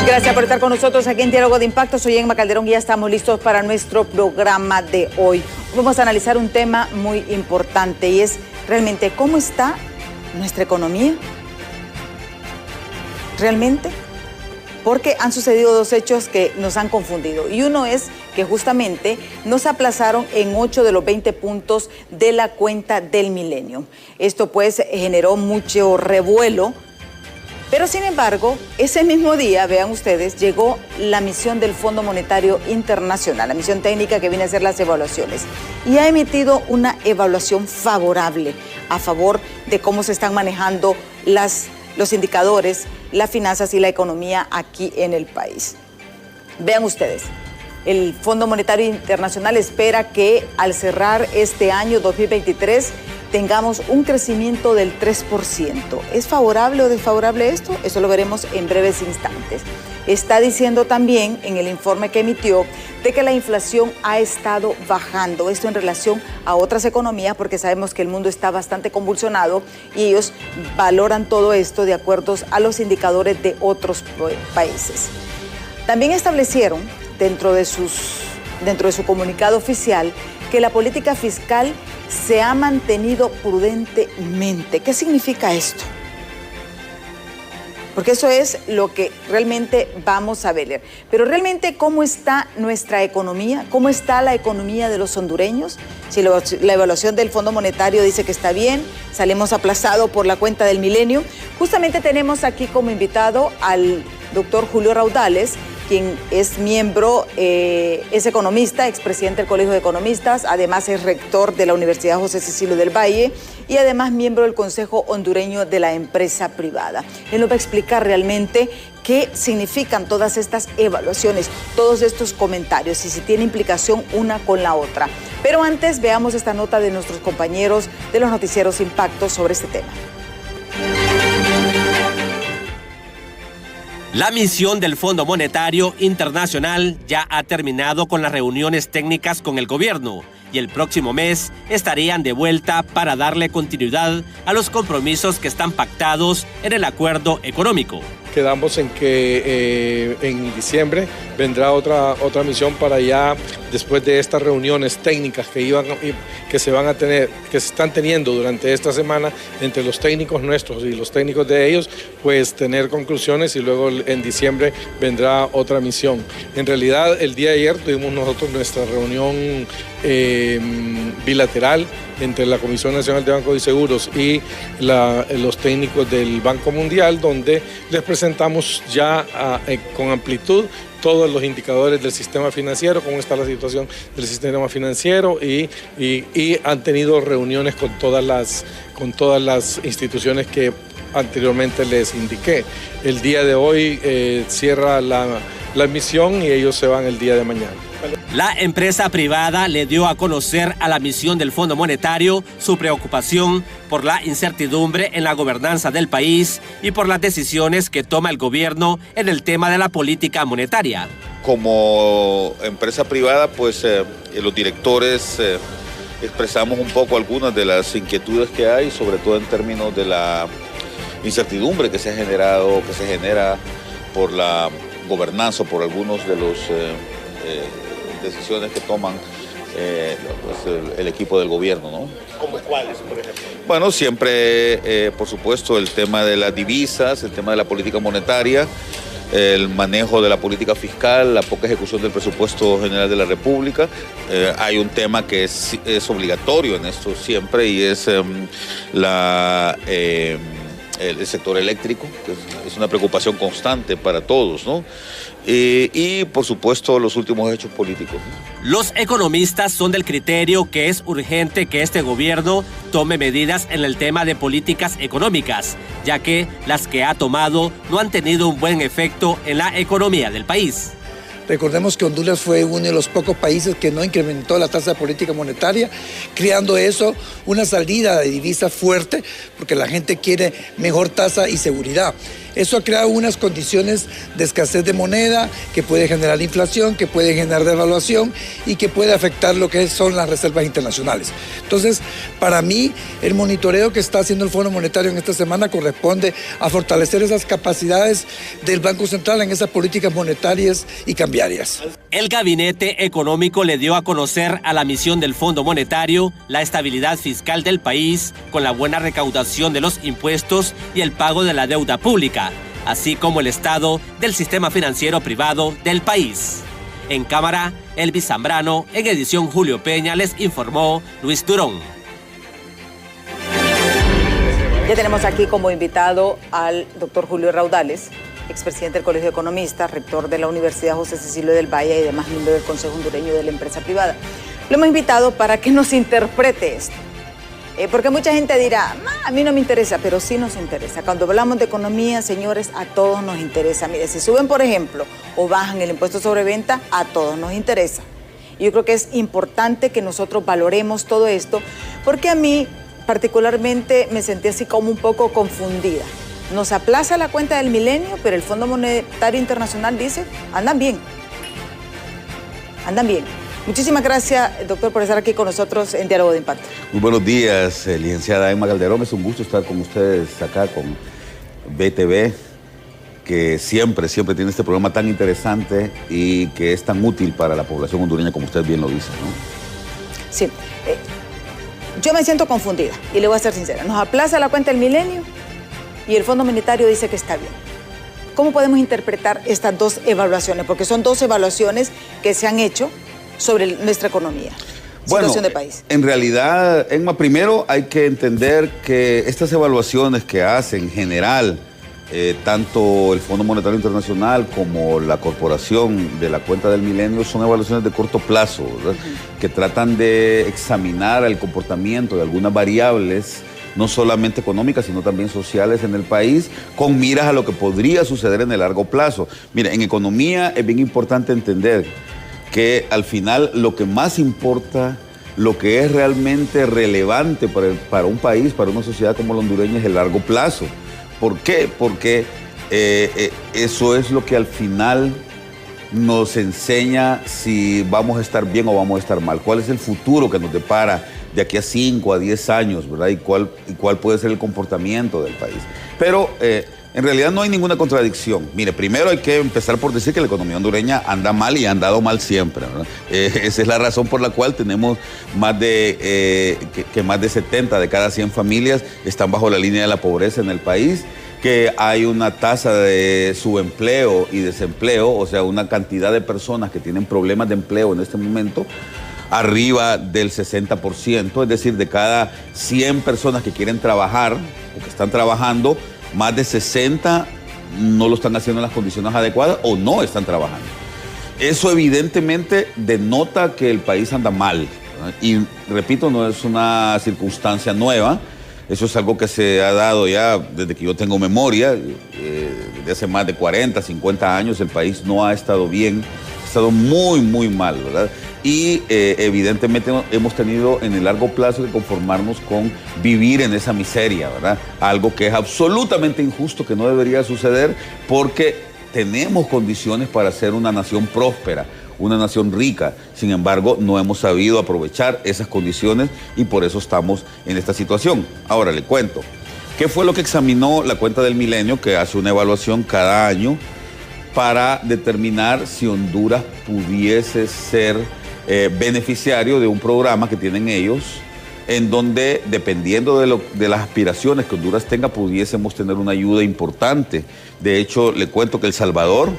Gracias por estar con nosotros aquí en Diálogo de Impacto. Soy Emma Calderón y ya estamos listos para nuestro programa de hoy. Vamos a analizar un tema muy importante y es realmente cómo está nuestra economía. ¿Realmente? Porque han sucedido dos hechos que nos han confundido. Y uno es que justamente nos aplazaron en 8 de los 20 puntos de la cuenta del milenio. Esto pues generó mucho revuelo. Pero sin embargo, ese mismo día, vean ustedes, llegó la misión del Fondo Monetario Internacional, la misión técnica que viene a hacer las evaluaciones, y ha emitido una evaluación favorable a favor de cómo se están manejando los indicadores, las finanzas y la economía aquí en el país. Vean ustedes, el Fondo Monetario Internacional espera que al cerrar este año 2023 tengamos un crecimiento del 3%. ¿Es favorable o desfavorable esto? Eso lo veremos en breves instantes. Está diciendo también en el informe que emitió de que la inflación ha estado bajando. Esto en relación a otras economías, porque sabemos que el mundo está bastante convulsionado y ellos valoran todo esto de acuerdo a los indicadores de otros países. También establecieron dentro de su comunicado oficial que la política fiscal se ha mantenido prudentemente. ¿Qué significa esto? Porque eso es lo que realmente vamos a ver. Pero realmente, ¿cómo está nuestra economía? ¿Cómo está la economía de los hondureños? Si la evaluación del Fondo Monetario dice que está bien, salimos aplazados por la cuenta del milenio. Justamente tenemos aquí como invitado al doctor Julio Raudales, quien es miembro, es economista, expresidente del Colegio de Economistas, además es rector de la Universidad José Cecilio del Valle y además miembro del Consejo Hondureño de la Empresa Privada. Él nos va a explicar realmente qué significan todas estas evaluaciones, todos estos comentarios y si tiene implicación una con la otra. Pero antes veamos esta nota de nuestros compañeros de los noticieros Impacto sobre este tema. La misión del Fondo Monetario Internacional ya ha terminado con las reuniones técnicas con el gobierno y el próximo mes estarían de vuelta para darle continuidad a los compromisos que están pactados en el acuerdo económico. Quedamos en que en diciembre vendrá otra misión para ya, después de estas reuniones técnicas que se están teniendo durante esta semana entre los técnicos nuestros y los técnicos de ellos, pues tener conclusiones y luego en diciembre vendrá otra misión. En realidad, el día de ayer tuvimos nosotros nuestra reunión bilateral entre la Comisión Nacional de Bancos y Seguros y los técnicos del Banco Mundial, donde les presentamos ya con amplitud todos los indicadores del sistema financiero, cómo está la situación del sistema financiero y han tenido reuniones con todas las instituciones que anteriormente les indiqué. El día de hoy cierra la misión y ellos se van el día de mañana. La empresa privada le dio a conocer a la misión del Fondo Monetario su preocupación por la incertidumbre en la gobernanza del país y por las decisiones que toma el gobierno en el tema de la política monetaria. Como empresa privada, pues los directores expresamos un poco algunas de las inquietudes que hay, sobre todo en términos de la incertidumbre que se genera por la gobernanza, por algunos de los decisiones que toman el equipo del gobierno, ¿no? ¿Cómo cuáles, por ejemplo? Bueno, siempre, por supuesto, el tema de las divisas, el tema de la política monetaria, el manejo de la política fiscal, la poca ejecución del presupuesto general de la República. Hay un tema que es obligatorio en esto siempre y es el sector eléctrico, que es una preocupación constante para todos, ¿no? Y por supuesto los últimos hechos políticos. Los economistas son del criterio que es urgente que este gobierno tome medidas en el tema de políticas económicas, ya que las que ha tomado no han tenido un buen efecto en la economía del país. Recordemos que Honduras fue uno de los pocos países que no incrementó la tasa de política monetaria, creando eso una salida de divisa fuerte, porque la gente quiere mejor tasa y seguridad. Eso ha creado unas condiciones de escasez de moneda que puede generar inflación, que puede generar devaluación y que puede afectar lo que son las reservas internacionales. Entonces, para mí, el monitoreo que está haciendo el Fondo Monetario en esta semana corresponde a fortalecer esas capacidades del Banco Central en esas políticas monetarias y cambiarias. El Gabinete Económico le dio a conocer a la misión del Fondo Monetario la estabilidad fiscal del país con la buena recaudación de los impuestos y el pago de la deuda pública, así como el estado del sistema financiero privado del país. En cámara, Elvis Zambrano, en edición Julio Peña, les informó Luis Durón. Ya tenemos aquí como invitado al doctor Julio Raudales, expresidente del Colegio de Economistas, rector de la Universidad José Cecilio del Valle y además miembro del Consejo Hondureño de la Empresa Privada. Lo hemos invitado para que nos interprete esto. Porque mucha gente dirá, a mí no me interesa, pero sí nos interesa. Cuando hablamos de economía, señores, a todos nos interesa. Mire, si suben, por ejemplo, o bajan el impuesto sobre venta, a todos nos interesa. Yo creo que es importante que nosotros valoremos todo esto, porque a mí particularmente me sentí así como un poco confundida. Nos aplaza la cuenta del milenio, pero el Fondo Monetario Internacional dice, andan bien. Andan bien. Muchísimas gracias, doctor, por estar aquí con nosotros en Diálogo de Impacto. Muy buenos días, licenciada Emma Calderón. Es un gusto estar con ustedes acá con BTV, que siempre tiene este programa tan interesante y que es tan útil para la población hondureña, como usted bien lo dice, ¿no? Sí. Yo me siento confundida y le voy a ser sincera. Nos aplaza la cuenta del milenio y el Fondo Monetario dice que está bien. ¿Cómo podemos interpretar estas dos evaluaciones? Porque son dos evaluaciones que se han hecho sobre nuestra economía, situación de país. En realidad, Emma, primero hay que entender que estas evaluaciones que hace en general, tanto el Fondo Monetario Internacional como la Corporación de la Cuenta del Milenio, son evaluaciones de corto plazo, ¿verdad? Que tratan de examinar el comportamiento de algunas variables, no solamente económicas, sino también sociales en el país, con miras a lo que podría suceder en el largo plazo. Mira, en economía es bien importante entender que al final lo que más importa, lo que es realmente relevante para un país, para una sociedad como la hondureña, es el largo plazo. ¿Por qué? Porque eso es lo que al final nos enseña si vamos a estar bien o vamos a estar mal. ¿Cuál es el futuro que nos depara de aquí a 5 a 10 años, ¿verdad? Y cuál puede ser el comportamiento del país. Pero en realidad no hay ninguna contradicción. Mire, primero hay que empezar por decir que la economía hondureña anda mal y ha andado mal siempre, ¿verdad? Esa es la razón por la cual tenemos más de 70 de cada 100 familias están bajo la línea de la pobreza en el país, que hay una tasa de subempleo y desempleo, o sea, una cantidad de personas que tienen problemas de empleo en este momento arriba del 60%, es decir, de cada 100 personas que quieren trabajar o que están trabajando, más de 60 no lo están haciendo en las condiciones adecuadas o no están trabajando. Eso evidentemente denota que el país anda mal, ¿verdad? Y repito, no es una circunstancia nueva, eso es algo que se ha dado ya desde que yo tengo memoria, desde hace más de 40, 50 años el país no ha estado bien, ha estado muy, muy mal, ¿verdad? Y evidentemente hemos tenido en el largo plazo que conformarnos con vivir en esa miseria, ¿verdad? Algo que es absolutamente injusto, que no debería suceder, porque tenemos condiciones para ser una nación próspera, una nación rica. Sin embargo, no hemos sabido aprovechar esas condiciones y por eso estamos en esta situación. Ahora le cuento, ¿qué fue lo que examinó la Cuenta del Milenio, que hace una evaluación cada año para determinar si Honduras pudiese ser beneficiario de un programa que tienen ellos, en donde, dependiendo de las aspiraciones que Honduras tenga, pudiésemos tener una ayuda importante? De hecho, le cuento que El Salvador,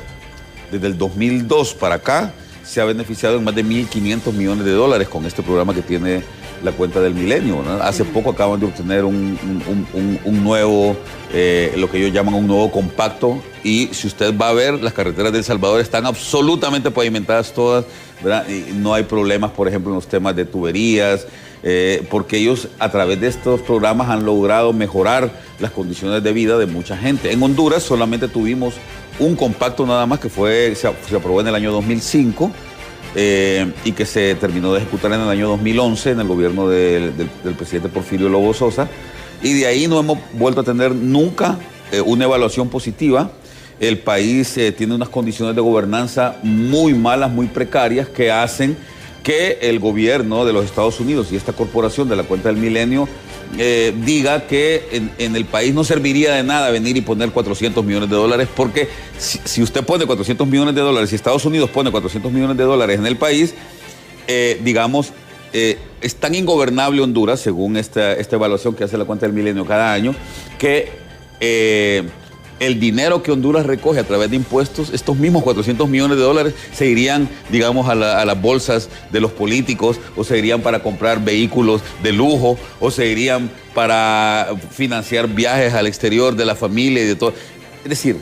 desde el 2002 para acá, se ha beneficiado en más de 1.500 millones de dólares con este programa que tiene la Cuenta del Milenio, ¿no? Hace poco acaban de obtener un nuevo, lo que ellos llaman un nuevo compacto, y si usted va a ver, las carreteras de El Salvador están absolutamente pavimentadas todas, ¿verdad? Y no hay problemas, por ejemplo, en los temas de tuberías, porque ellos a través de estos programas han logrado mejorar las condiciones de vida de mucha gente. En Honduras solamente tuvimos un compacto nada más que se aprobó en el año 2005, y que se terminó de ejecutar en el año 2011 en el gobierno del presidente Porfirio Lobo Sosa, y de ahí no hemos vuelto a tener nunca una evaluación positiva. El país tiene unas condiciones de gobernanza muy malas, muy precarias, que hacen que el gobierno de los Estados Unidos y esta corporación de la Cuenta del Milenio diga que en el país no serviría de nada venir y poner 400 millones de dólares, porque si usted pone 400 millones de dólares, si Estados Unidos pone 400 millones de dólares en el país, digamos, es tan ingobernable Honduras, según esta evaluación que hace la Cuenta del Milenio cada año, que el dinero que Honduras recoge a través de impuestos, estos mismos 400 millones de dólares, se irían, digamos, a las bolsas de los políticos, o se irían para comprar vehículos de lujo, o se irían para financiar viajes al exterior de la familia y de todo. Es decir,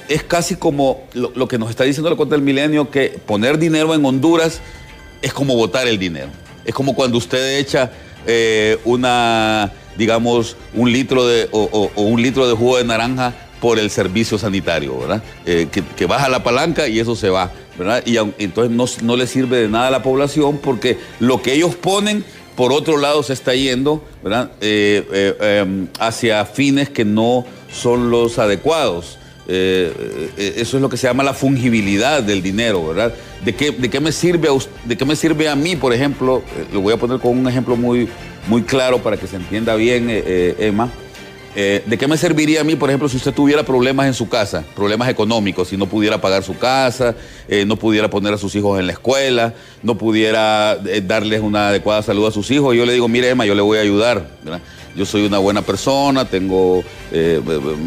es casi como lo que nos está diciendo la Cuenta del Milenio, que poner dinero en Honduras es como botar el dinero. Es como cuando usted echa digamos, un litro de jugo de naranja por el servicio sanitario, ¿verdad? Que baja la palanca y eso se va, ¿verdad? Y entonces no le sirve de nada a la población, porque lo que ellos ponen, por otro lado, se está yendo, ¿verdad? Hacia fines que no son los adecuados. Eso es lo que se llama la fungibilidad del dinero, ¿verdad? ¿De qué me sirve a mí, por ejemplo? Lo voy a poner con un ejemplo muy claro para que se entienda bien, Emma. ¿De qué me serviría a mí, por ejemplo, si usted tuviera problemas en su casa, problemas económicos, si no pudiera pagar su casa, no pudiera poner a sus hijos en la escuela, no pudiera darles una adecuada salud a sus hijos? Yo le digo, mire, Emma, yo le voy a ayudar, ¿verdad? Yo soy una buena persona,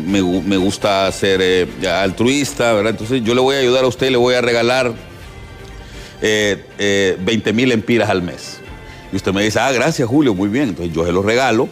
me gusta ser altruista, ¿verdad? Entonces yo le voy a ayudar a usted, le voy a regalar 20,000 empiras al mes. Y usted me dice, gracias, Julio, muy bien. Entonces yo se los regalo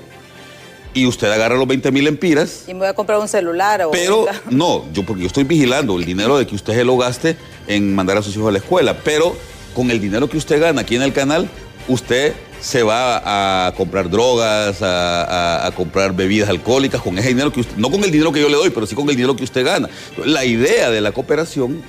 y usted agarra los 20,000 empiras. Y me voy a comprar un celular. Pero no, porque yo estoy vigilando el dinero de que usted se lo gaste en mandar a sus hijos a la escuela. Pero con el dinero que usted gana aquí en el canal, usted se va a comprar drogas, a comprar bebidas alcohólicas con ese dinero que usted, no con el dinero que yo le doy, pero sí con el dinero que usted gana. La idea de la cooperación,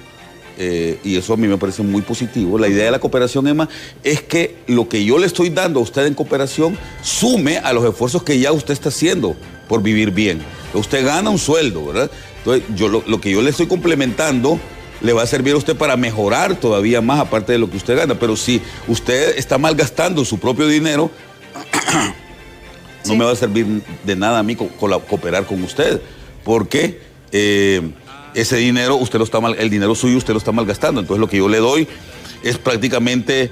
y eso a mí me parece muy positivo, la idea de la cooperación, Emma, es que lo que yo le estoy dando a usted en cooperación sume a los esfuerzos que ya usted está haciendo por vivir bien. Usted gana un sueldo, ¿verdad? Entonces, lo que yo le estoy complementando le va a servir a usted para mejorar todavía más, aparte de lo que usted gana. Pero si usted está malgastando su propio dinero, no me va a servir de nada a mí cooperar con usted, porque ese dinero, el dinero suyo usted lo está malgastando. Entonces lo que yo le doy es prácticamente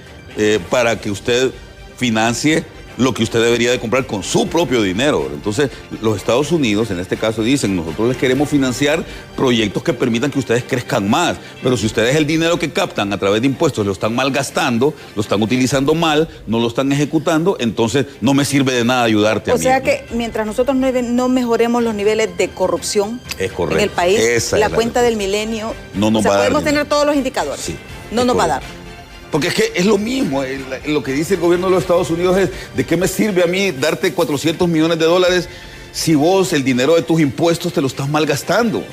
para que usted financie lo que usted debería de comprar con su propio dinero. Entonces, los Estados Unidos, en este caso, dicen, nosotros les queremos financiar proyectos que permitan que ustedes crezcan más, pero si ustedes el dinero que captan a través de impuestos lo están malgastando, lo están utilizando mal, no lo están ejecutando, entonces no me sirve de nada ayudarte a mí. O sea que mientras nosotros no mejoremos los niveles de corrupción en el país, la Cuenta del Milenio, no nos va a dar. Podemos tener todos los indicadores, sí, no nos va a dar. Porque es que es lo mismo, lo que dice el gobierno de los Estados Unidos es, ¿de qué me sirve a mí darte 400 millones de dólares si vos el dinero de tus impuestos te lo estás malgastando?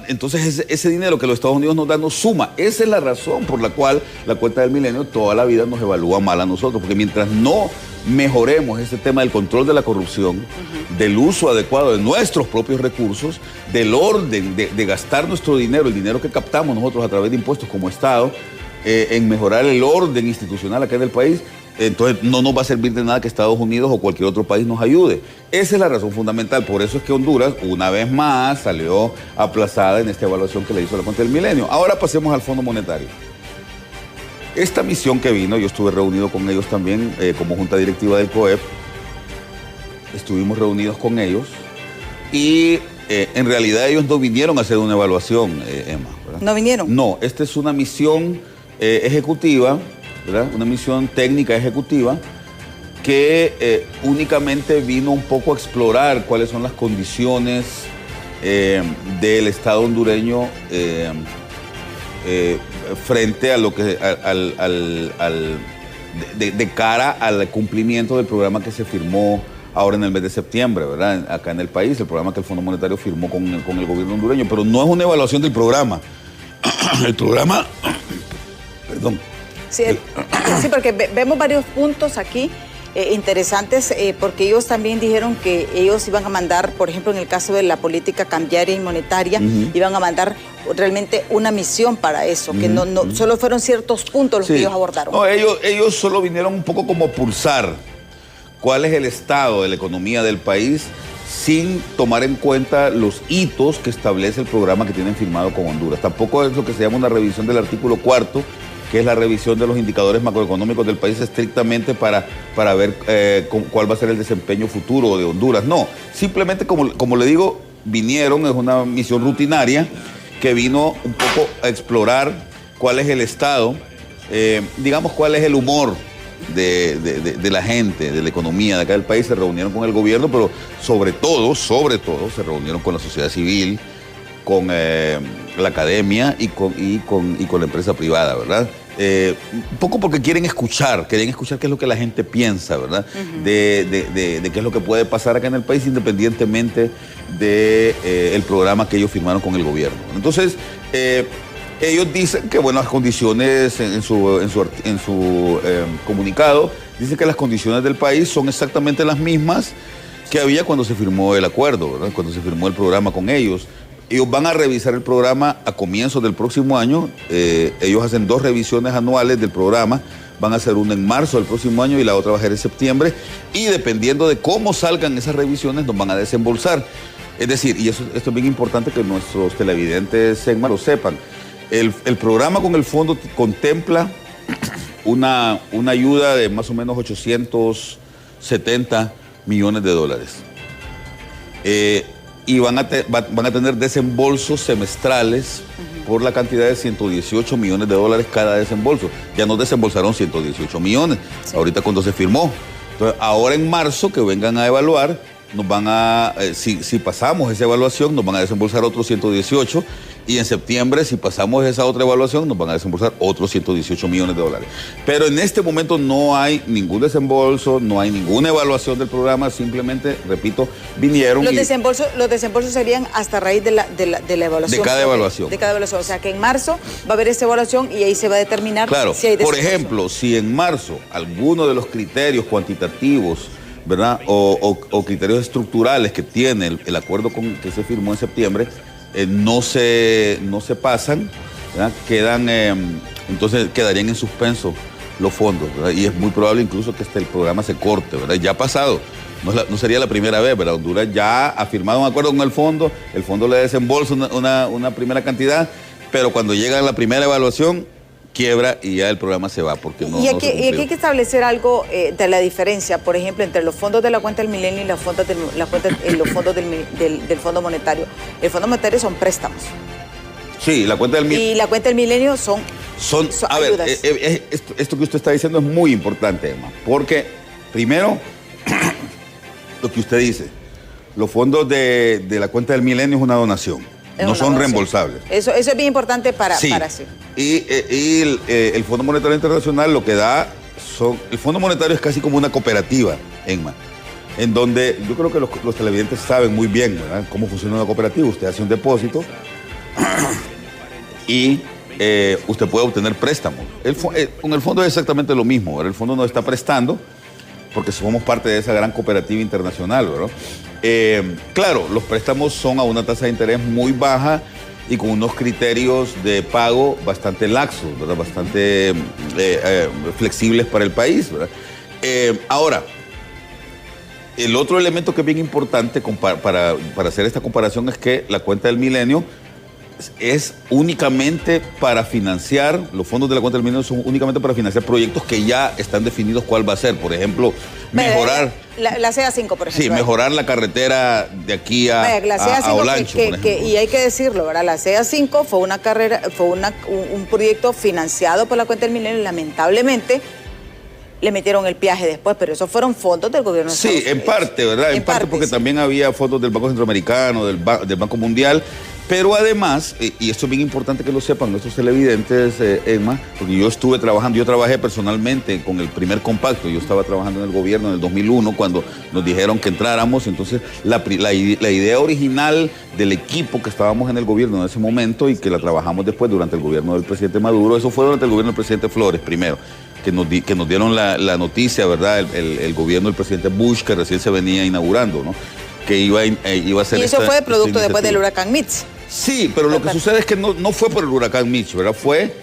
Entonces ese dinero que los Estados Unidos nos dan nos suma. Esa es la razón por la cual la Cuenta del Milenio toda la vida nos evalúa mal a nosotros, porque mientras no mejoremos ese tema del control de la corrupción, del uso adecuado de nuestros propios recursos, del orden de gastar nuestro dinero, el dinero que captamos nosotros a través de impuestos como Estado, en mejorar el orden institucional acá en el país, entonces no nos va a servir de nada que Estados Unidos o cualquier otro país nos ayude. Esa es la razón fundamental. Por eso es que Honduras, una vez más, salió aplazada en esta evaluación que le hizo la Cuenta del Milenio. Ahora pasemos al Fondo Monetario. Esta misión que vino, yo estuve reunido con ellos también como junta directiva del COEP. Estuvimos reunidos con ellos y en realidad ellos no vinieron a hacer una evaluación, Emma, ¿verdad? ¿No vinieron? No, esta es una misión ejecutiva, ¿verdad? Una misión técnica ejecutiva que únicamente vino un poco a explorar cuáles son las condiciones del Estado hondureño frente a lo que de cara al cumplimiento del programa que se firmó ahora en el mes de septiembre, ¿verdad? Acá en el país, el programa que el Fondo Monetario firmó con el gobierno hondureño, pero no es una evaluación del programa. El programa, perdón. Sí, porque vemos varios puntos aquí interesantes, porque ellos también dijeron que ellos iban a mandar, por ejemplo, en el caso de la política cambiaria y monetaria, iban a mandar realmente una misión para eso, que no solo fueron ciertos puntos los que ellos abordaron. No, ellos solo vinieron un poco como a pulsar cuál es el estado de la economía del país sin tomar en cuenta los hitos que establece el programa que tienen firmado con Honduras. Tampoco es lo que se llama una revisión del artículo 4, que es la revisión de los indicadores macroeconómicos del país estrictamente para ver cuál va a ser el desempeño futuro de Honduras. No, simplemente como le digo, vinieron, es una misión rutinaria que vino un poco a explorar cuál es el estado, digamos cuál es el humor de la gente, de la economía de acá del país. Se reunieron con el gobierno, pero sobre todo, se reunieron con la sociedad civil, con la academia y con la empresa privada, ¿verdad? Un poco porque querían escuchar qué es lo que la gente piensa, ¿verdad? De qué es lo que puede pasar acá en el país independientemente del programa que ellos firmaron con el gobierno. Entonces, ellos dicen que, bueno, las condiciones en su comunicado, dicen que las condiciones del país son exactamente las mismas que había cuando se firmó el acuerdo, ¿verdad? Cuando se firmó el programa con ellos. Ellos van a revisar el programa a comienzos del próximo año. Ellos hacen 2 revisiones anuales del programa. Van a hacer una en marzo del próximo año y la otra va a ser en septiembre. Y dependiendo de cómo salgan esas revisiones, nos van a desembolsar. Es decir, y esto es bien importante que nuestros televidentes ENMA lo sepan, el programa con el fondo contempla una ayuda de más o menos 870 millones de dólares. Y van a tener desembolsos semestrales por la cantidad de 118 millones de dólares cada desembolso. Ya nos desembolsaron 118 millones, ahorita cuando se firmó. Entonces, ahora en marzo que vengan a evaluar, nos van a, si pasamos esa evaluación, nos van a desembolsar otros 118, y en septiembre, si pasamos esa otra evaluación, nos van a desembolsar otros 118 millones de dólares. Pero en este momento no hay ningún desembolso, no hay ninguna evaluación del programa, simplemente, repito, vinieron. Los desembolsos serían hasta raíz de la evaluación. De cada evaluación. De cada evaluación. O sea que en marzo va a haber esa evaluación y ahí se va a determinar si hay desembolso. Por ejemplo, si en marzo alguno de los criterios cuantitativos, ¿verdad? O criterios estructurales que tiene el acuerdo que se firmó en septiembre, no se pasan, ¿verdad? Entonces quedarían en suspenso los fondos, ¿verdad? Y es muy probable incluso que el programa se corte, ¿verdad? Ya ha pasado, no sería la primera vez, ¿verdad? Honduras ya ha firmado un acuerdo con el fondo le desembolsa una primera cantidad, pero cuando llega la primera evaluación, quiebra y ya el programa se va porque no. Y aquí hay que establecer algo de la diferencia, por ejemplo, entre los fondos de la cuenta del milenio y los fondos del Fondo Monetario. El Fondo Monetario son préstamos. Sí, la cuenta del milenio. Y la cuenta del milenio son a ayudas. Ver, esto que usted está diciendo es muy importante, Emma, porque primero, lo que usted dice, los fondos de la cuenta del milenio es una donación. No son reembolsables. Eso es bien importante para sí. Y el Fondo Monetario Internacional lo que da el Fondo Monetario es casi como una cooperativa, Emma, en donde yo creo que los televidentes saben muy bien, ¿verdad?, cómo funciona una cooperativa. Usted hace un depósito y usted puede obtener préstamos. Con el fondo es exactamente lo mismo, ¿verdad? El fondo nos está prestando porque somos parte de esa gran cooperativa internacional, ¿verdad? Claro, los préstamos son a una tasa de interés muy baja y con unos criterios de pago bastante laxos, ¿verdad? Bastante flexibles para el país, ¿verdad? Ahora, el otro elemento que es bien importante para hacer esta comparación es que la cuenta del milenio es únicamente para financiar, los fondos de la cuenta del milenio son únicamente para financiar proyectos que ya están definidos cuál va a ser. Por ejemplo, mejorar... La CA5, por ejemplo. Sí, mejorar la carretera de aquí a Olancho, por ejemplo. Y hay que decirlo, ¿verdad? La CA5 fue un proyecto financiado por la cuenta del milenio y lamentablemente le metieron el peaje después, pero esos fueron fondos del gobierno de Estados Unidos. Sí, en parte, ¿verdad? En parte porque también había fondos del Banco Centroamericano, del Banco Mundial. Pero además, y esto es bien importante que lo sepan nuestros televidentes, Emma, porque yo trabajé personalmente con el primer compacto, yo estaba trabajando en el gobierno en el 2001 cuando nos dijeron que entráramos, entonces la idea original del equipo que estábamos en el gobierno en ese momento y que la trabajamos después durante el gobierno del presidente Maduro, eso fue durante el gobierno del presidente Flores primero. que nos dieron la noticia, ¿verdad? El gobierno del presidente Bush, que recién se venía inaugurando, ¿no? Que iba a ser. Y eso fue producto después del huracán Mitch. Sí, pero lo que sucede es que no fue por el huracán Mitch, ¿verdad? Fue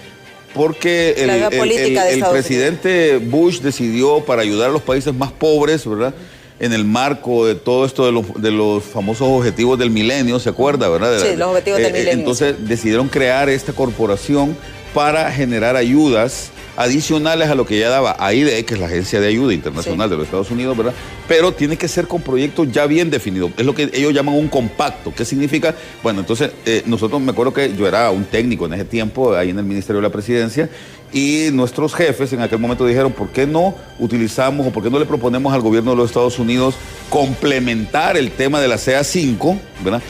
porque el presidente Bush decidió, para ayudar a los países más pobres, ¿verdad?, en el marco de todo esto de los famosos objetivos del milenio, ¿se acuerda, verdad? Sí, los objetivos del milenio. Entonces decidieron crear esta corporación para generar ayudas adicionales a lo que ya daba AID, que es la Agencia de Ayuda Internacional de los Estados Unidos, ¿verdad? Pero tiene que ser con proyectos ya bien definidos. Es lo que ellos llaman un compacto. ¿Qué significa? Bueno, entonces, nosotros, me acuerdo que yo era un técnico en ese tiempo, ahí en el Ministerio de la Presidencia, y nuestros jefes en aquel momento dijeron, ¿por qué no utilizamos o por qué no le proponemos al gobierno de los Estados Unidos complementar el tema de la CA5, ¿verdad?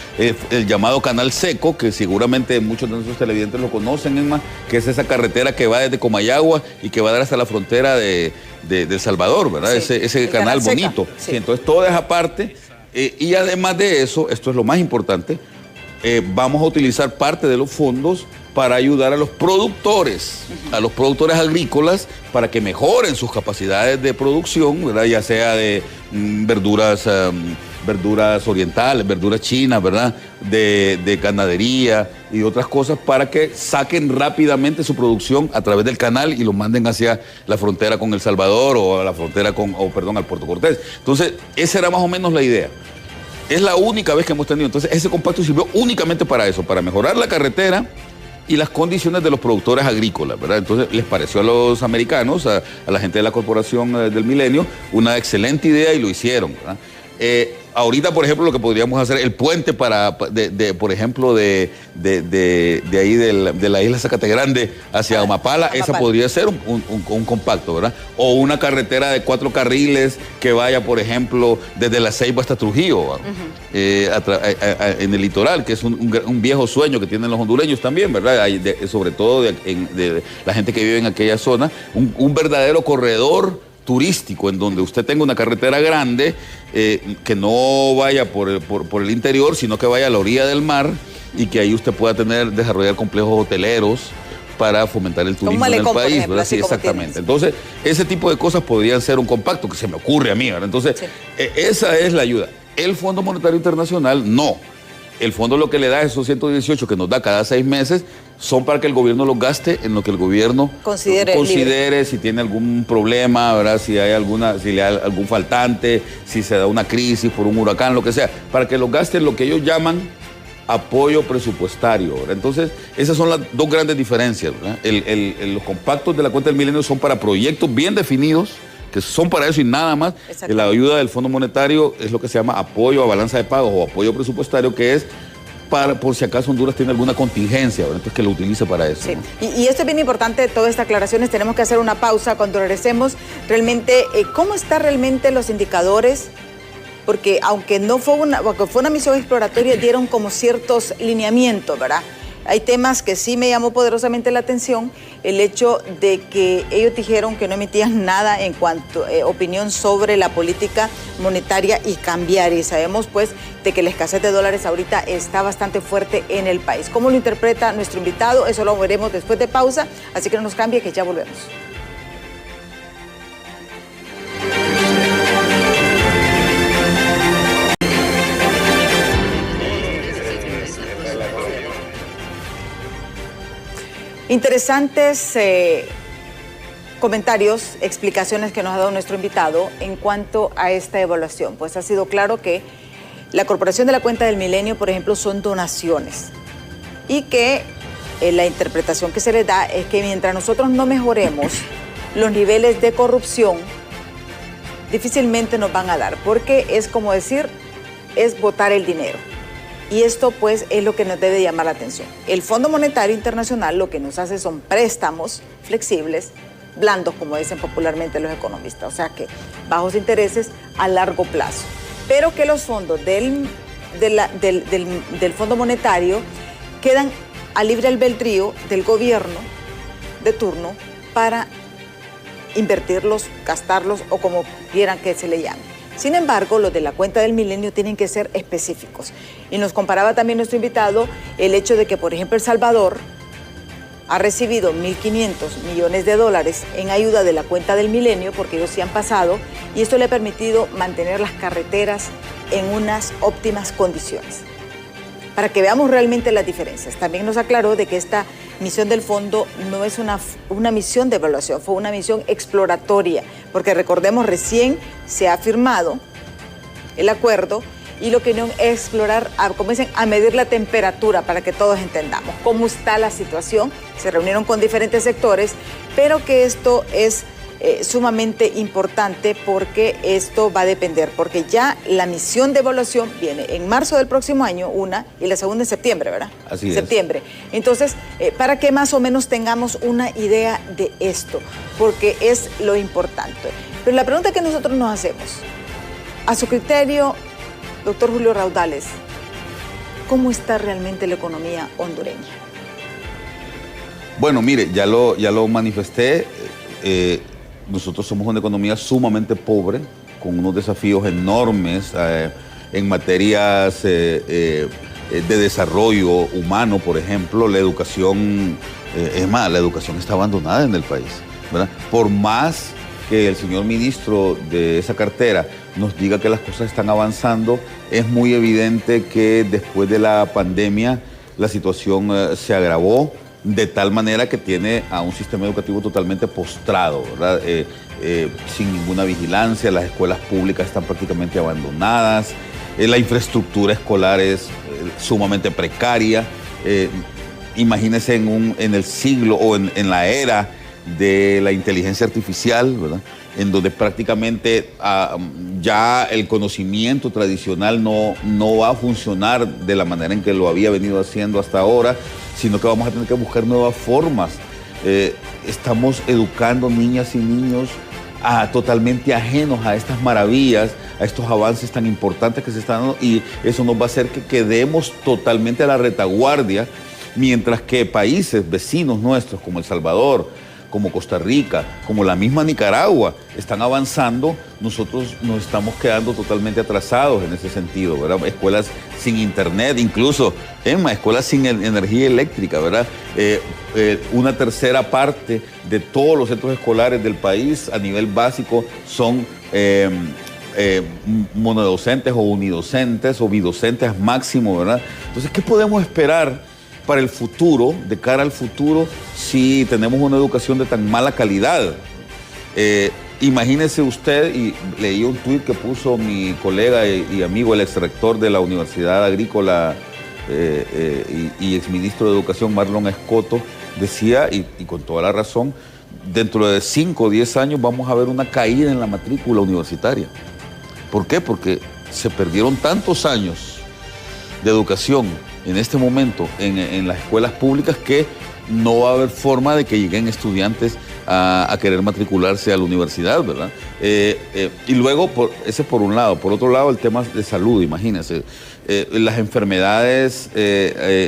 El llamado Canal Seco, que seguramente muchos de nuestros televidentes lo conocen, Emma, que es esa carretera que va desde Comayagua y que va a dar hasta la frontera de El Salvador, ¿verdad? Sí, ese canal bonito. Sí. Sí, entonces, toda esa parte, y además de eso, esto es lo más importante, vamos a utilizar parte de los fondos para ayudar a los productores agrícolas para que mejoren sus capacidades de producción, ¿verdad? Ya sea de verduras orientales, verduras chinas, ¿verdad? De ganadería y otras cosas, para que saquen rápidamente su producción a través del canal y lo manden hacia la frontera con El Salvador o a la frontera al Puerto Cortés. Entonces, esa era más o menos la idea. Es la única vez que hemos tenido. Entonces, ese compacto sirvió únicamente para eso, para mejorar la carretera y las condiciones de los productores agrícolas, ¿verdad? Entonces, les pareció a los americanos, a la gente de la Corporación del Milenio, una excelente idea y lo hicieron, ¿verdad? Ahorita, por ejemplo, lo que podríamos hacer, el puente por ejemplo, de ahí de la isla Zacategrande hacia Amapala, esa podría ser un compacto, ¿verdad? O una carretera de 4 carriles que vaya, por ejemplo, desde La Ceiba hasta Trujillo, en el litoral, que es un viejo sueño que tienen los hondureños también, ¿verdad? Sobre todo de la gente que vive en aquella zona, un verdadero corredor turístico en donde usted tenga una carretera grande, que no vaya por el interior, sino que vaya a la orilla del mar y que ahí usted pueda desarrollar complejos hoteleros para fomentar el turismo en el país, ejemplo, ¿verdad? Sí, exactamente. Entonces, ese tipo de cosas podrían ser un compacto, que se me ocurre a mí, ¿verdad? Entonces, esa es la ayuda. El Fondo Monetario Internacional, no. El fondo lo que le da, esos 118 que nos da cada 6 meses, son para que el gobierno los gaste en lo que el gobierno considere si tiene algún problema, ¿verdad? Si le hay algún faltante, si se da una crisis por un huracán, lo que sea, para que los gaste en lo que ellos llaman apoyo presupuestario, ¿verdad? Entonces, esas son las dos grandes diferencias, ¿verdad? Los compactos de la cuenta del milenio son para proyectos bien definidos, que son para eso y nada más. La ayuda del Fondo Monetario es lo que se llama apoyo a balanza de pagos o apoyo presupuestario, que es por si acaso Honduras tiene alguna contingencia, ¿verdad? Entonces que lo utilice para eso. Sí. ¿No? Y esto es bien importante, todas estas aclaraciones. Tenemos que hacer una pausa. Cuando regresemos, realmente, ¿cómo están realmente los indicadores? Porque aunque fue una misión exploratoria, dieron como ciertos lineamientos, ¿verdad? Hay temas que sí me llamó poderosamente la atención, el hecho de que ellos dijeron que no emitían nada en cuanto a opinión sobre la política monetaria y cambiaria. Y sabemos pues de que la escasez de dólares ahorita está bastante fuerte en el país. ¿Cómo lo interpreta nuestro invitado? Eso lo veremos después de pausa, así que no nos cambie, que ya volvemos. Interesantes comentarios, explicaciones que nos ha dado nuestro invitado en cuanto a esta evaluación. Pues ha sido claro que la Corporación de la Cuenta del Milenio, por ejemplo, son donaciones y que la interpretación que se les da es que mientras nosotros no mejoremos los niveles de corrupción, difícilmente nos van a dar, porque es como decir, es botar el dinero. Y esto pues es lo que nos debe llamar la atención. El Fondo Monetario Internacional lo que nos hace son préstamos flexibles, blandos, como dicen popularmente los economistas, o sea que bajos intereses a largo plazo. Pero que los fondos del Fondo Monetario quedan a libre albedrío del gobierno de turno para invertirlos, gastarlos o como quieran que se le llame. Sin embargo, los de la cuenta del milenio tienen que ser específicos. Y nos comparaba también nuestro invitado el hecho de que, por ejemplo, El Salvador ha recibido 1.500 millones de dólares en ayuda de la cuenta del milenio, porque ellos sí han pasado, y esto le ha permitido mantener las carreteras en unas óptimas condiciones. Para que veamos realmente las diferencias. También nos aclaró de que esta misión del fondo no es una misión de evaluación, fue una misión exploratoria, porque recordemos, recién se ha firmado el acuerdo y lo que querían es explorar, como dicen, a medir la temperatura para que todos entendamos cómo está la situación. Se reunieron con diferentes sectores, pero que esto es sumamente importante porque esto va a depender, porque ya la misión de evaluación viene en marzo del próximo año, una, y la segunda en septiembre, ¿verdad? Así es. Septiembre. Entonces, para que más o menos tengamos una idea de esto, porque es lo importante. Pero la pregunta que nosotros nos hacemos, a su criterio, doctor Julio Raudales, ¿cómo está realmente la economía hondureña? Bueno, mire, ya lo manifesté. Nosotros somos una economía sumamente pobre, con unos desafíos enormes en materias de desarrollo humano, por ejemplo. La educación, es más, la educación está abandonada en el país, ¿verdad? Por más que el señor ministro de esa cartera nos diga que las cosas están avanzando, es muy evidente que después de la pandemia la situación se agravó, de tal manera que tiene a un sistema educativo totalmente postrado, ¿verdad? Sin ninguna vigilancia, las escuelas públicas están prácticamente abandonadas, la infraestructura escolar es sumamente precaria. Imagínense en el siglo o en la era de la inteligencia artificial, ¿verdad? En donde prácticamente ya el conocimiento tradicional no va a funcionar de la manera en que lo había venido haciendo hasta ahora, sino que vamos a tener que buscar nuevas formas. Estamos educando niñas y niños totalmente ajenos a estas maravillas, a estos avances tan importantes que se están dando, y eso nos va a hacer que quedemos totalmente a la retaguardia, mientras que países vecinos nuestros como El Salvador, como Costa Rica, como la misma Nicaragua, están avanzando, nosotros nos estamos quedando totalmente atrasados en ese sentido, ¿verdad? Escuelas sin internet, incluso, escuelas sin energía eléctrica, ¿verdad? Una tercera parte de todos los centros escolares del país a nivel básico son monodocentes o unidocentes o bidocentes máximo, ¿verdad? Entonces, ¿qué podemos esperar para el futuro, de cara al futuro, si tenemos una educación de tan mala calidad? Imagínese usted, y leí un tuit que puso mi colega y amigo, el exrector de la Universidad Agrícola y exministro de Educación, Marlon Escoto, decía, y con toda la razón, dentro de 5 o 10 años vamos a ver una caída en la matrícula universitaria. ¿Por qué? Porque se perdieron tantos años de educación en este momento en las escuelas públicas que no va a haber forma de que lleguen estudiantes a querer matricularse a la universidad, ¿verdad? Y luego, ese por un lado. Por otro lado, el tema de salud, imagínense. Las enfermedades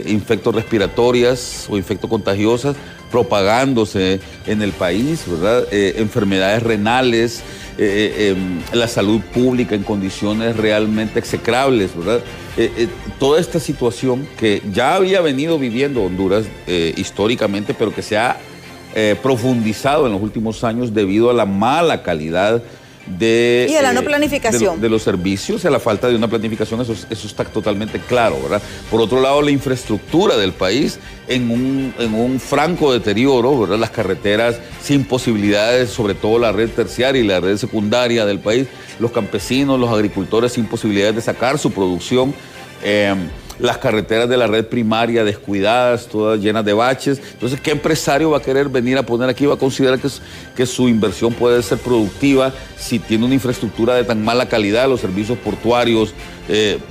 infectorrespiratorias o infectocontagiosas propagándose en el país, ¿verdad? Enfermedades renales, la salud pública en condiciones realmente execrables, ¿verdad? Toda esta situación que ya había venido viviendo Honduras históricamente, pero que se ha profundizado en los últimos años debido a la mala calidad y a la no planificación de los servicios, a la falta de una planificación, eso está totalmente claro, ¿verdad? Por otro lado, la infraestructura del país en un franco deterioro, ¿verdad? Las carreteras sin posibilidades, sobre todo la red terciaria y la red secundaria del país, los campesinos, los agricultores sin posibilidades de sacar su producción, las carreteras de la red primaria descuidadas, todas llenas de baches. Entonces, ¿qué empresario va a querer venir a poner aquí? Va a considerar que su inversión puede ser productiva si tiene una infraestructura de tan mala calidad, los servicios portuarios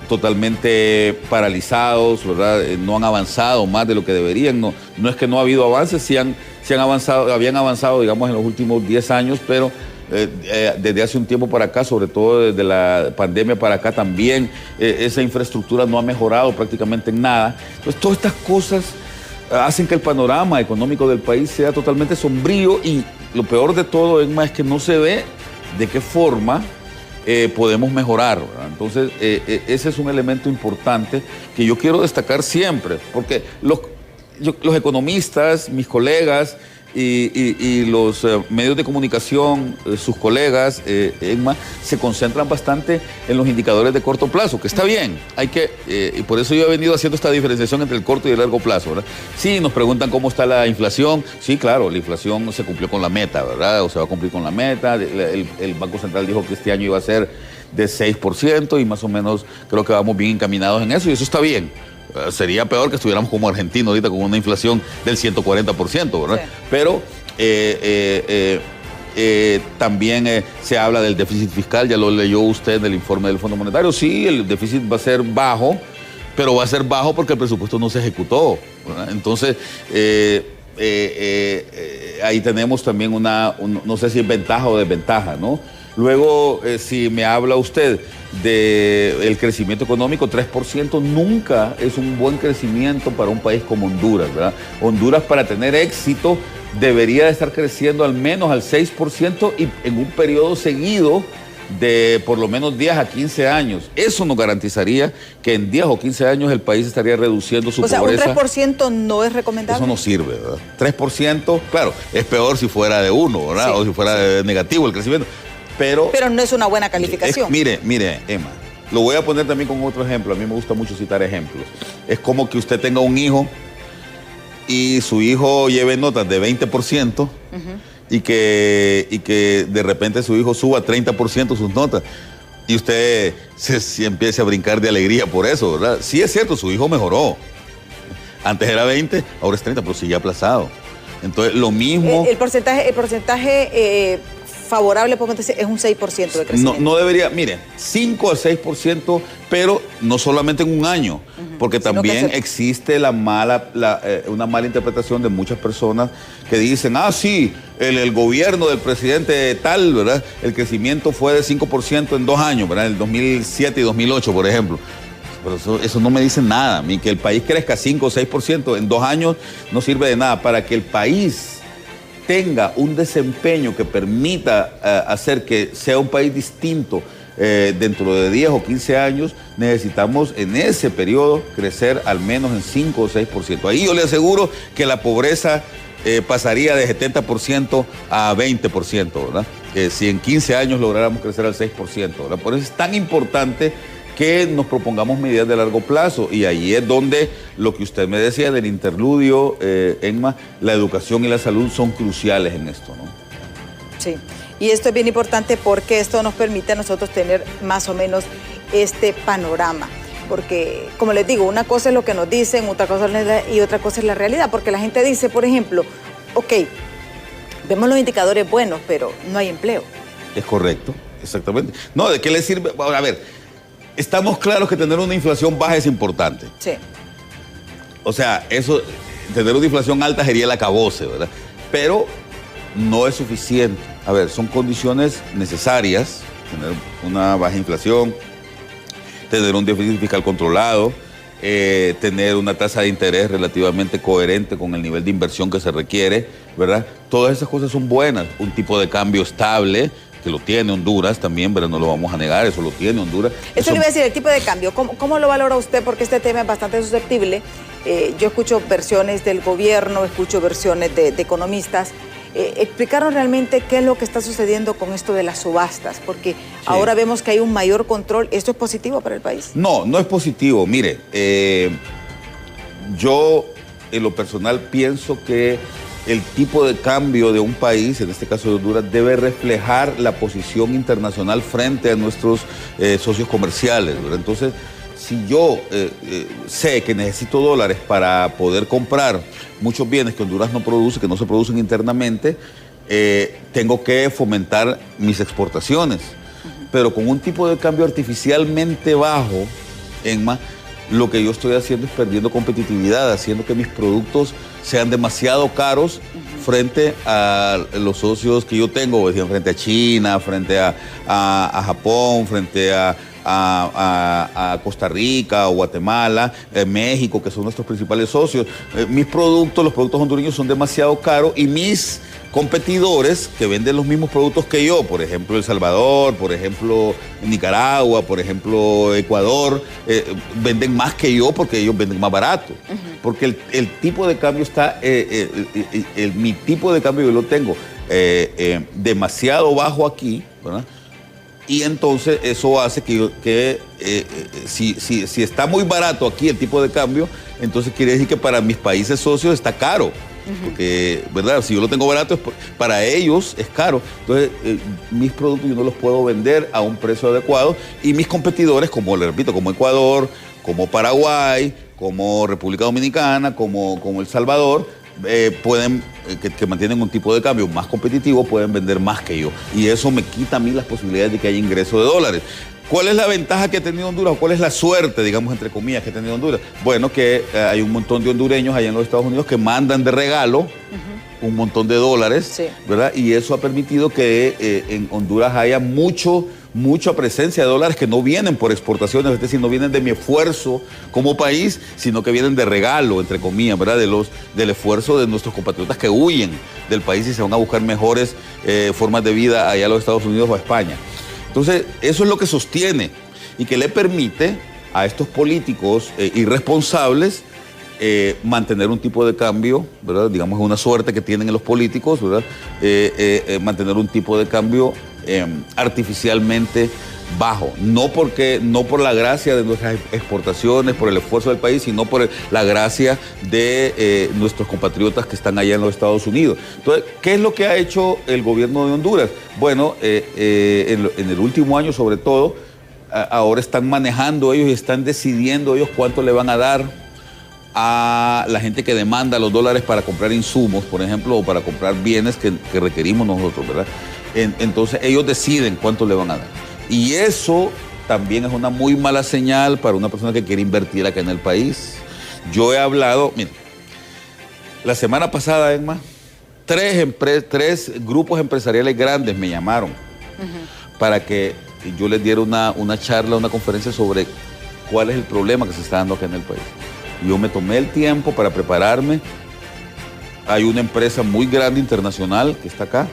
totalmente paralizados, ¿verdad? No han avanzado más de lo que deberían. No es que no ha habido avances, sí habían avanzado, digamos, en los últimos 10 años, pero desde hace un tiempo para acá, sobre todo desde la pandemia para acá también, esa infraestructura no ha mejorado prácticamente en nada. Entonces, todas estas cosas hacen que el panorama económico del país sea totalmente sombrío, y lo peor de todo, Emma, es que no se ve de qué forma podemos mejorar, ¿verdad? Entonces, ese es un elemento importante que yo quiero destacar siempre, porque los economistas, mis colegas y los medios de comunicación, sus colegas, ECMA, se concentran bastante en los indicadores de corto plazo, que está bien, y por eso yo he venido haciendo esta diferenciación entre el corto y el largo plazo, ¿verdad? Sí, nos preguntan cómo está la inflación. Sí, claro, la inflación se cumplió con la meta, ¿verdad? O se va a cumplir con la meta. El Banco Central dijo que este año iba a ser de 6% y más o menos creo que vamos bien encaminados en eso y eso está bien. Sería peor que estuviéramos como Argentina ahorita con una inflación del 140%, ¿verdad? Sí. Pero también se habla del déficit fiscal, ya lo leyó usted en el informe del Fondo Monetario. Sí, el déficit va a ser bajo, pero va a ser bajo porque el presupuesto no se ejecutó, ¿verdad? Entonces, ahí tenemos también no sé si es ventaja o desventaja, ¿no? Luego, si me habla usted del crecimiento económico, 3% nunca es un buen crecimiento para un país como Honduras, ¿verdad? Honduras, para tener éxito, debería de estar creciendo al menos al 6% y en un periodo seguido de por lo menos 10 a 15 años. Eso nos garantizaría que en 10 o 15 años el país estaría reduciendo su pobreza. O sea, un 3% no es recomendable. Eso no sirve, ¿verdad? 3%, claro, es peor si fuera de 1, ¿verdad? Sí, o si fuera negativo el crecimiento. Pero no es una buena calificación. Mire, Emma, lo voy a poner también con otro ejemplo. A mí me gusta mucho citar ejemplos. Es como que usted tenga un hijo y su hijo lleve notas de 20% y que de repente su hijo suba 30% sus notas. Y usted se empiece a brincar de alegría por eso, ¿verdad? Sí es cierto, su hijo mejoró. Antes era 20, ahora es 30, pero sigue aplazado. Entonces, lo mismo... El porcentaje favorable, podemos decir, es un 6% de crecimiento. No debería, mire, 5 a 6%, pero no solamente en un año, porque también existe una mala interpretación de muchas personas que dicen, sí, el gobierno del presidente tal, ¿verdad? El crecimiento fue de 5% en 2 años, ¿verdad? En el 2007 y 2008, por ejemplo. Pero eso no me dice nada. A mí que el país crezca 5 o 6% en 2 años no sirve de nada. Para que el país tenga un desempeño que permita hacer que sea un país distinto dentro de 10 o 15 años, necesitamos en ese periodo crecer al menos en 5 o 6%. Ahí yo le aseguro que la pobreza pasaría de 70% a 20%, ¿verdad? Si en 15 años lográramos crecer al 6%, ¿verdad? Por eso es tan importante que nos propongamos medidas de largo plazo, y ahí es donde lo que usted me decía del interludio, ECMA, la educación y la salud son cruciales en esto, ¿no? Sí, y esto es bien importante porque esto nos permite a nosotros tener más o menos este panorama, porque, como les digo, una cosa es lo que nos dicen, otra cosa es la realidad, porque la gente dice, por ejemplo, ok, vemos los indicadores buenos, pero no hay empleo. Es correcto, exactamente. No, ¿de qué le sirve? A ver, estamos claros que tener una inflación baja es importante. Sí. O sea, tener una inflación alta sería el acabose, ¿verdad? Pero no es suficiente. A ver, son condiciones necesarias, tener una baja inflación, tener un déficit fiscal controlado, tener una tasa de interés relativamente coherente con el nivel de inversión que se requiere, ¿verdad? Todas esas cosas son buenas. Un tipo de cambio estable, que lo tiene Honduras también, pero no lo vamos a negar, eso lo tiene Honduras. Eso le iba a decir, el tipo de cambio, ¿cómo lo valora usted? Porque este tema es bastante susceptible. Yo escucho versiones del gobierno, escucho versiones de economistas. ¿Explicaron realmente qué es lo que está sucediendo con esto de las subastas? Porque ahora vemos que hay un mayor control. ¿Esto es positivo para el país? No, no es positivo. Mire, yo en lo personal pienso que el tipo de cambio de un país, en este caso de Honduras, debe reflejar la posición internacional frente a nuestros socios comerciales, ¿verdad? Entonces, si yo sé que necesito dólares para poder comprar muchos bienes que Honduras no produce, que no se producen internamente, tengo que fomentar mis exportaciones. Pero con un tipo de cambio artificialmente bajo, ECMA, lo que yo estoy haciendo es perdiendo competitividad, haciendo que mis productos sean demasiado caros frente a los socios que yo tengo, frente a China, frente a Japón, frente a a Costa Rica o Guatemala, México, que son nuestros principales socios. Mis productos, los productos hondureños son demasiado caros y mis competidores que venden los mismos productos que yo, por ejemplo El Salvador, por ejemplo Nicaragua, por ejemplo Ecuador, venden más que yo porque ellos venden más barato. Porque el tipo de cambio está, mi tipo de cambio yo lo tengo demasiado bajo aquí, ¿verdad? Y entonces eso hace que si está muy barato aquí el tipo de cambio, entonces quiere decir que para mis países socios está caro. Porque, ¿verdad? Si yo lo tengo barato, para ellos es caro. Entonces, mis productos yo no los puedo vender a un precio adecuado y mis competidores, como le repito, como Ecuador, como Paraguay, como República Dominicana, como El Salvador, pueden, que mantienen un tipo de cambio más competitivo, pueden vender más que yo. Y eso me quita a mí las posibilidades de que haya ingreso de dólares. ¿Cuál es la ventaja que ha tenido Honduras? ¿Cuál es la suerte, digamos, entre comillas, que ha tenido Honduras? Bueno, que hay un montón de hondureños allá en los Estados Unidos que mandan de regalo un montón de dólares, sí, ¿verdad? Y eso ha permitido que en Honduras haya mucha presencia de dólares que no vienen por exportaciones, es decir, no vienen de mi esfuerzo como país, sino que vienen de regalo, entre comillas, ¿verdad? Del esfuerzo de nuestros compatriotas que huyen del país y se van a buscar mejores formas de vida allá a los Estados Unidos o a España. Entonces, eso es lo que sostiene y que le permite a estos políticos irresponsables mantener un tipo de cambio, ¿verdad? Digamos, es una suerte que tienen los políticos, ¿verdad? Mantener un tipo de cambio artificialmente bajo. No por la gracia de nuestras exportaciones, por el esfuerzo del país, sino por la gracia de nuestros compatriotas que están allá en los Estados Unidos. Entonces, ¿qué es lo que ha hecho el gobierno de Honduras? Bueno, en el último año sobre todo, ahora están manejando ellos y están decidiendo ellos cuánto le van a dar a la gente que demanda los dólares para comprar insumos, por ejemplo, o para comprar bienes que requerimos nosotros, ¿verdad? Entonces, ellos deciden cuánto le van a dar. Y eso también es una muy mala señal para una persona que quiere invertir acá en el país. Yo he hablado, mira, la semana pasada, Emma, tres grupos empresariales grandes me llamaron para que yo les diera una charla, una conferencia sobre cuál es el problema que se está dando acá en el país. Yo me tomé el tiempo para prepararme. Hay una empresa muy grande internacional que está acá,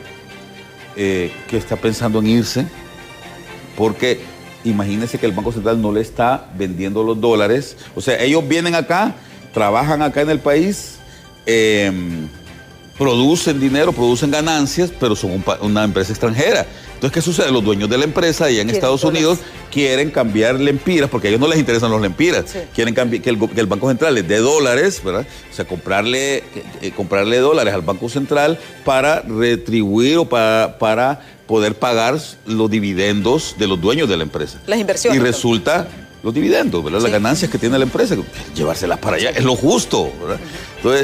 que está pensando en irse, porque imagínense que el Banco Central no le está vendiendo los dólares. O sea, ellos vienen acá, trabajan acá en el país, producen dinero, producen ganancias, pero son una empresa extranjera. Entonces, ¿qué sucede? Los dueños de la empresa allá en Estados Unidos quieren cambiar lempiras, porque a ellos no les interesan los lempiras. Sí. Quieren que el Banco Central les dé dólares, ¿verdad? O sea, comprarle dólares al Banco Central para retribuir o para poder pagar los dividendos de los dueños de la empresa. Las inversiones. Y resulta los dividendos, ¿verdad? Sí. Las ganancias que tiene la empresa, llevárselas para allá, es lo justo, ¿verdad?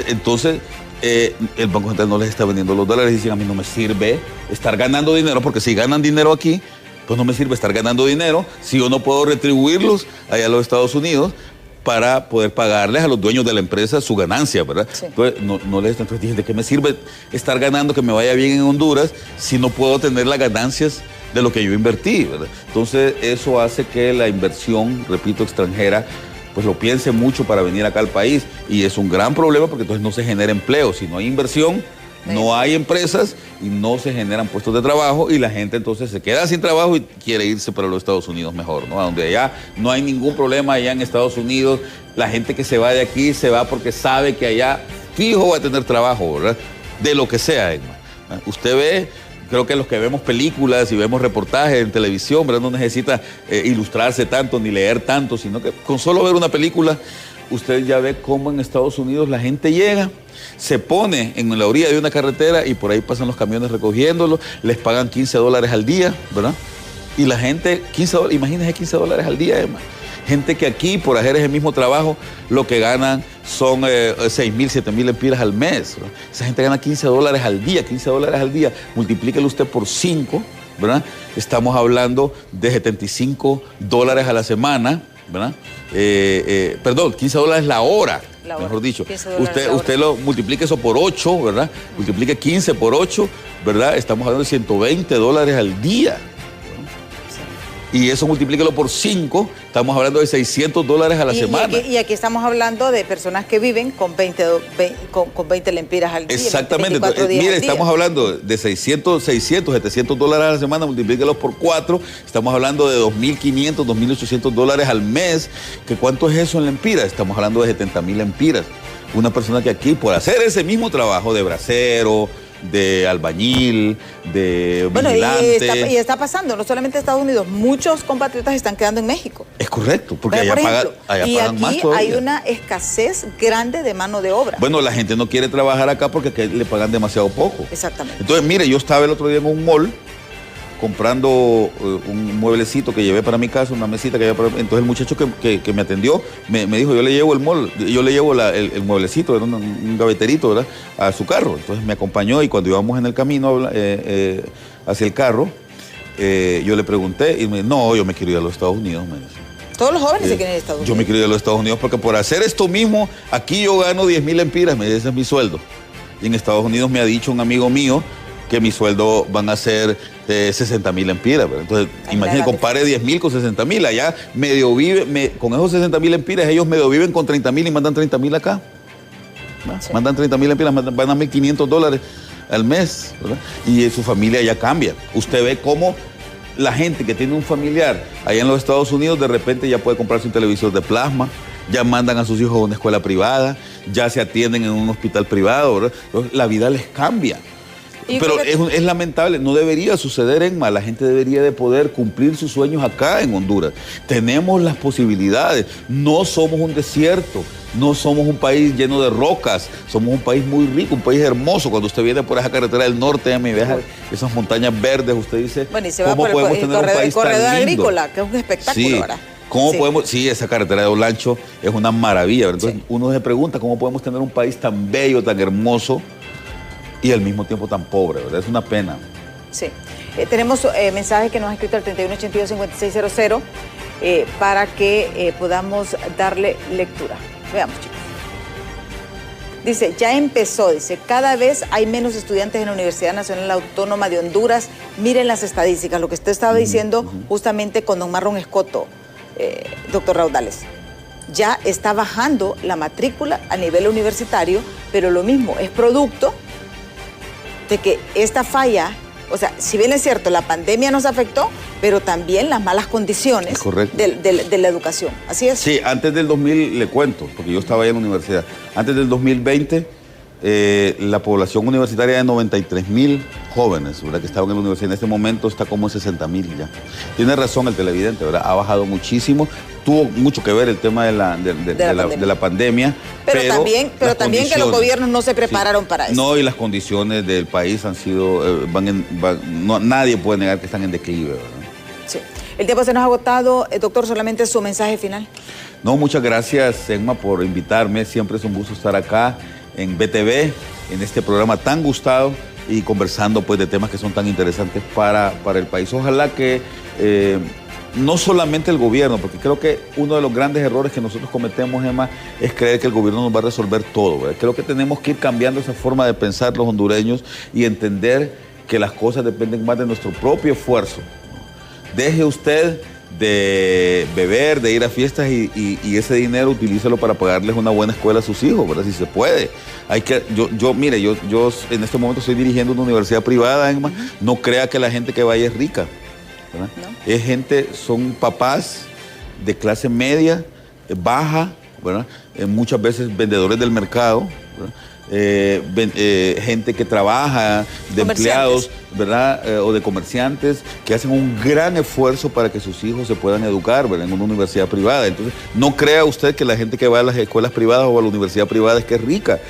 Entonces el Banco Central no les está vendiendo los dólares y dicen, a mí no me sirve estar ganando dinero, porque si ganan dinero aquí, pues no me sirve estar ganando dinero si yo no puedo retribuirlos allá a los Estados Unidos para poder pagarles a los dueños de la empresa su ganancia, ¿verdad? Sí. Entonces, entonces dije, ¿de qué me sirve estar ganando, que me vaya bien en Honduras, si no puedo tener las ganancias de lo que yo invertí, ¿verdad? Entonces, eso hace que la inversión, repito, extranjera, pues lo piense mucho para venir acá al país, y es un gran problema porque entonces no se genera empleo. Si no hay inversión, no hay empresas y no se generan puestos de trabajo, y la gente entonces se queda sin trabajo y quiere irse para los Estados Unidos mejor, ¿no? A donde allá no hay ningún problema. Allá en Estados Unidos, la gente que se va de aquí se va porque sabe que allá fijo va a tener trabajo, ¿verdad? De lo que sea, Emma. Usted ve, creo que los que vemos películas y vemos reportajes en televisión, ¿verdad? No necesita ilustrarse tanto ni leer tanto, sino que con solo ver una película, usted ya ve cómo en Estados Unidos la gente llega, se pone en la orilla de una carretera y por ahí pasan los camiones recogiéndolo, les pagan $15 al día, ¿verdad? Y la gente, imagínense $15 al día, Emma. Gente que aquí, por hacer ese mismo trabajo, lo que ganan son 6,000, 7,000 lempiras al mes, ¿verdad? Esa gente gana $15 al día, $15 al día. Multiplíquelo usted por 5, ¿verdad? Estamos hablando de $75 a la semana, ¿verdad? Perdón, $15 la hora, mejor dicho. Usted lo multiplique eso por 8, ¿verdad? Multiplique 15 por 8, ¿verdad? Estamos hablando de $120 al día. Y eso multiplíquelo por 5, estamos hablando de $600 a la semana. Y aquí estamos hablando de personas que viven con 20 lempiras al día. Exactamente. Entonces, mire, estamos hablando de $700 a la semana, multiplíquelos por 4, estamos hablando de $2.500, $2.800 al mes. ¿Que cuánto es eso en lempiras? Estamos hablando de 70.000 lempiras. Una persona que aquí, por hacer ese mismo trabajo de bracero, de albañil, de vigilante. Y está pasando, no solamente en Estados Unidos, muchos compatriotas están quedando en México. Es correcto, porque allá pagan más todavía. Hay una escasez grande de mano de obra. Bueno, la gente no quiere trabajar acá porque aquí le pagan demasiado poco. Exactamente. Entonces, mire, yo estaba el otro día en un mall comprando un mueblecito que llevé para mi casa, una mesita que llevé para... Entonces el muchacho que me atendió me dijo, yo le llevo el el mueblecito, era un gaveterito, ¿verdad?, a su carro. Entonces me acompañó y cuando íbamos en el camino hacia el carro, yo le pregunté y me dijo, no, yo me quiero ir a los Estados Unidos, me dice. Todos los jóvenes se quieren ir a Estados Unidos. Yo me quiero ir a los Estados Unidos porque por hacer esto mismo, aquí yo gano 10.000 lempiras, me dice, ese es mi sueldo. Y en Estados Unidos me ha dicho un amigo mío que mi sueldo van a ser 60.000 lempiras. Entonces, imagínate, compare 10.000 con 60.000. Allá medio vive, con esos 60.000 lempiras, ellos medio viven con 30.000 y mandan 30.000 acá. Sí. Mandan 30.000 lempiras, van a $1.500 al mes, ¿verdad? Y su familia ya cambia. Usted ve cómo la gente que tiene un familiar allá en los Estados Unidos, de repente ya puede comprarse un televisor de plasma, ya mandan a sus hijos a una escuela privada, ya se atienden en un hospital privado, ¿verdad? Entonces, la vida les cambia. Pero es lamentable, no debería suceder, Emma. La gente debería de poder cumplir sus sueños acá en Honduras. Tenemos las posibilidades, no somos un desierto, no somos un país lleno de rocas, somos un país muy rico, un país hermoso. Cuando usted viene por esa carretera del norte, Emma, y ve esas montañas verdes, usted dice, bueno, y se va por el corredor agrícola, que es un espectáculo ahora. ¿Cómo podemos? Sí, esa carretera de Olancho es una maravilla. Entonces uno se pregunta cómo podemos tener un país tan bello, tan hermoso, y al mismo tiempo tan pobre, ¿verdad? Es una pena. Sí. Tenemos mensajes que nos ha escrito al 3182-5600 para que podamos darle lectura. Veamos, chicos. Dice, ya empezó, dice, cada vez hay menos estudiantes en la Universidad Nacional Autónoma de Honduras. Miren las estadísticas, lo que usted estaba diciendo justamente con don Marlon Escoto, doctor Raudales. Ya está bajando la matrícula a nivel universitario, pero lo mismo, es producto de que esta falla, o sea, si bien es cierto, la pandemia nos afectó, pero también las malas condiciones de la educación. ¿Así es? Sí, antes del 2000, le cuento, porque yo estaba ahí en la universidad, antes del 2020, la población universitaria de 93.000 jóvenes, ¿verdad?, que estaban en la universidad, en este momento está como en 60.000 ya. Tiene razón el televidente, ¿verdad? Ha bajado muchísimo. Tuvo mucho que ver el tema de la pandemia. Pero también que los gobiernos no se prepararon para eso. No, y las condiciones del país han sido, nadie puede negar que están en declive, ¿verdad? Sí. El tiempo se nos ha agotado. Doctor, solamente su mensaje final. No, muchas gracias, Emma, por invitarme. Siempre es un gusto estar acá en BTV, en este programa tan gustado y conversando pues de temas que son tan interesantes para el país. Ojalá que no solamente el gobierno, porque creo que uno de los grandes errores que nosotros cometemos, Emma, es creer que el gobierno nos va a resolver todo, ¿verdad? Creo que tenemos que ir cambiando esa forma de pensar los hondureños y entender que las cosas dependen más de nuestro propio esfuerzo. Deje usted de beber, de ir a fiestas y ese dinero utilícelo para pagarles una buena escuela a sus hijos, ¿verdad? Si se puede. Mire, yo en este momento estoy dirigiendo una universidad privada, Emma. No crea que la gente que vaya es rica, ¿verdad? No. Es gente, son papás de clase media, baja, ¿verdad? Muchas veces vendedores del mercado, ¿verdad? Gente que trabaja, de empleados, ¿verdad? O de comerciantes que hacen un gran esfuerzo para que sus hijos se puedan educar, ¿verdad?, en una universidad privada. Entonces, no crea usted que la gente que va a las escuelas privadas o a la universidad privada es que es rica.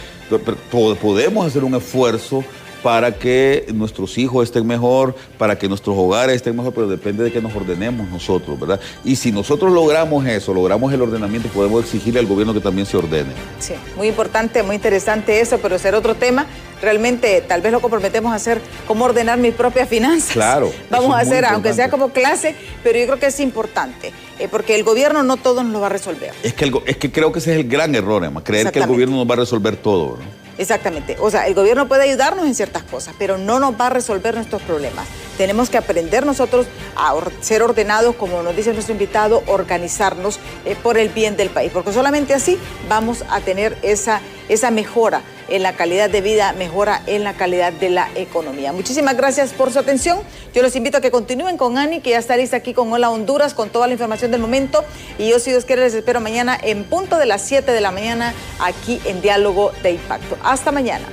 Podemos hacer un esfuerzo para que nuestros hijos estén mejor, para que nuestros hogares estén mejor, pero depende de que nos ordenemos nosotros, ¿verdad? Y si nosotros logramos eso, logramos el ordenamiento, podemos exigirle al gobierno que también se ordene. Sí, muy importante, muy interesante eso, pero ser otro tema, realmente tal vez lo comprometemos a hacer cómo ordenar mis propias finanzas. Claro. Vamos a hacer, aunque sea como clase, pero yo creo que es importante, porque el gobierno no todo nos lo va a resolver. Es que creo que ese es el gran error, Emma, creer que el gobierno nos va a resolver todo, ¿verdad? Exactamente. O sea, el gobierno puede ayudarnos en ciertas cosas, pero no nos va a resolver nuestros problemas. tenemos que aprender nosotros a ser ordenados, como nos dice nuestro invitado, organizarnos por el bien del país, porque solamente así vamos a tener esa mejora en la calidad de vida, mejora en la calidad de la economía. Muchísimas gracias por su atención. Yo los invito a que continúen con Ani, que ya está lista aquí con Hola Honduras, con toda la información del momento. Y yo, si Dios quiere, les espero mañana en punto de las 7 de la mañana aquí en Diálogo de Impacto. Hasta mañana.